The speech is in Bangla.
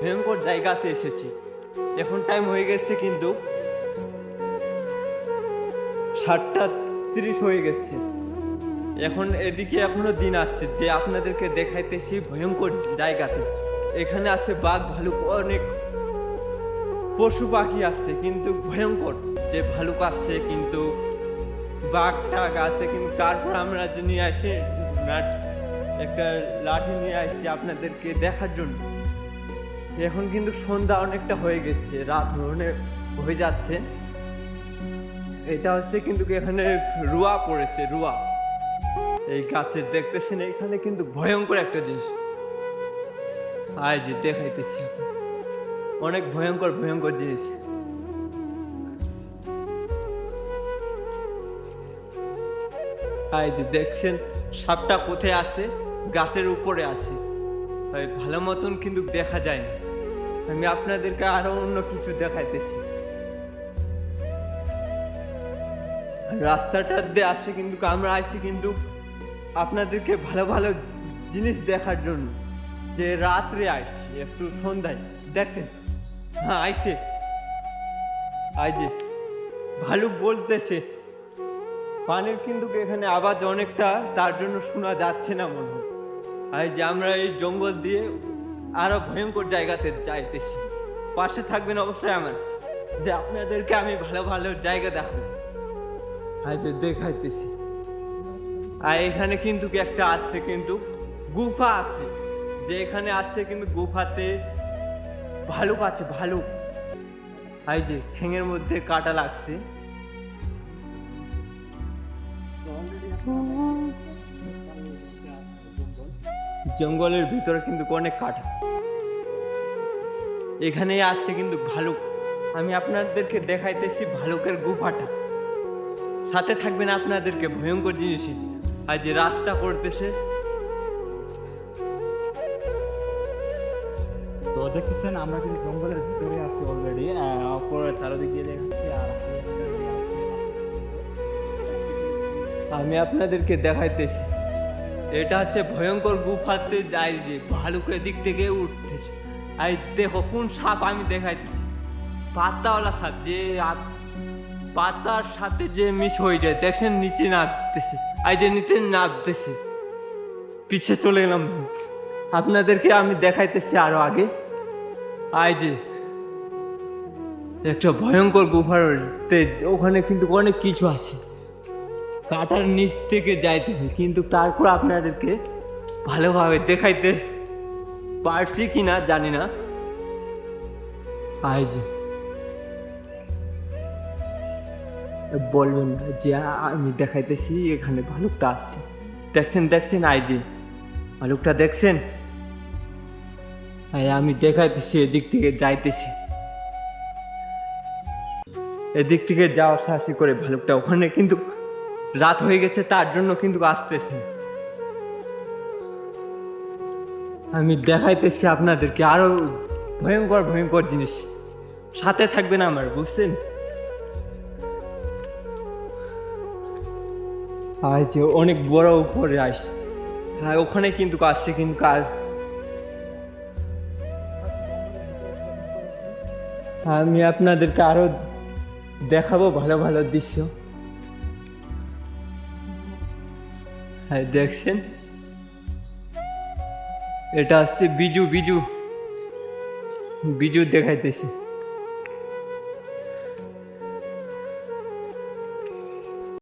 ভয়ঙ্কর জায়গাতে এসেছি। এখন টাইম হয়ে গেছে কিন্তু 7:30 হয়ে গেছে। এখন এদিকে এখনো দিন আসছে যে আপনাদেরকে দেখাইতেছি ভয়ঙ্কর জায়গাতে। এখানে আছে বাঘ, ভালুক, অনেক পশু পাখি আছে, কিন্তু ভয়ঙ্কর যে ভালুক আছে, কিন্তু বাঘ টাঘ আছে। কিন্তু তারপর আমরা যে নিয়ে আসি একটা লাঠি নিয়ে আসছি আপনাদেরকে দেখার জন্য। এখন কিন্তু সন্ধ্যা অনেকটা হয়ে গেছে, রাত অনেক হয়ে যাচ্ছে। এটা হচ্ছে কিন্তু এখানে রুয়া পড়েছে, রুয়া এই গাছের দেখতেছেন। এখানে কিন্তু ভয়ঙ্কর একটা জিনিস আয় যে দেখাইতেছি, অনেক ভয়ঙ্কর ভয়ঙ্কর জিনিস। আয় যে দেখছেন সাপটা কোথায় আছে, গাছের উপরে আছে, ভালো মতন কিন্তু দেখা যায় না। আমি আপনাদেরকে আরো অন্য কিছু দেখাইতেছি। রাস্তাটা দিয়ে আসছে কিন্তু আমরা আসছি কিন্তু আপনাদেরকে ভালো ভালো জিনিস দেখার জন্য, যে রাত্রে আসছি একটু সন্ধ্যায়। দেখছেন, হ্যাঁ আইসে আই যে ভালুক বলতেছে। পানির কিন্তু এখানে আওয়াজ অনেকটা, তার জন্য শোনা যাচ্ছে না মনে হয়। আর যে আমরা এই জঙ্গল দিয়ে আরো ভয়ঙ্কর জায়গাতে যাইতেছি। পাশে থাকবেন অবশ্যই আমার, যে আপনাদেরকে আমি ভালো ভালো জায়গা দেখাবো। আর যে দেখাইতেছি। আর এখানে কিন্তু একটা আছে, কিন্তু গুফা আছে, যে এখানে আসছে কিন্তু গুফাতে ভালুক আছে, ভালুক। এই যে ঠ্যাঙের মধ্যে কাটা লাগছে। জঙ্গলের ভিতরে কিন্তু অনেক কাটা। এখানে আসছে কিন্তু ভালুক। আমি আপনাদেরকে দেখাইতেছি ভালুকের গুফাটা। সাথে থাকবেন আপনাদেরকে ভয়ঙ্কর জিনিসে। আর যে রাস্তা করতেছে, তো দেখতেছেন আমরা কিন্তু জঙ্গলের ভিতরে আছি অলরেডি। অপর চারদিকে দেখাচ্ছি আর আমি আপনাদেরকে দেখাইতেছি। এটা হচ্ছে ভয়ঙ্কর গুফাতে যাই, যে ভালুকের দিক থেকে উঠতেছে। আর দেখো কোন সাপ আমি দেখাইতেছি, পাতাওয়ালা সাপ, যে পাতার সাথে যে মিশ হয়ে যায়। দেখেন নিচে নামতেছে, এই যে নিচে নামতেছে। পিছে চলে গেলাম, আপনাদেরকে আমি দেখাইতেছি আরো আগে। এই যে একটা ভয়ঙ্কর গুফার, ওখানে কিন্তু অনেক কিছু আছে, কাটার নিচ থেকে যাইতে হবে। কিন্তু তারপর আপনাদেরকে ভালোভাবে দেখাইতে পারছি কিনা জানি না। আই যে বলবেন না যে আমি দেখাইতেছি এখানে ভালুকটা আসছে। দেখছেন দেখছেন, আই যে ভালুকটা দেখছেন। আমি দেখাইতেছি, এদিক থেকে যাইতেছি, এদিক থেকে যাওয়া সাহসী করে ভালুকটা। ওখানে কিন্তু রাত হয়ে গেছে, তার জন্য কিন্তু আসতেছে। আমি দেখাইতেছি আপনাদেরকে আরো ভয়ঙ্কর ভয়ঙ্কর জিনিস। সাথে থাকবেন আমার, বুঝছেন। আর যে অনেক বড় উপরে আসছে, হ্যাঁ ওখানে কিন্তু আসছে। কিন্তু আর আমি আপনাদেরকে আরো দেখাবো ভালো ভালো দৃশ্য। হ্যাঁ দেখছেন, এটা হচ্ছে বিজু, বিজু বিজু দেখাইতেছি।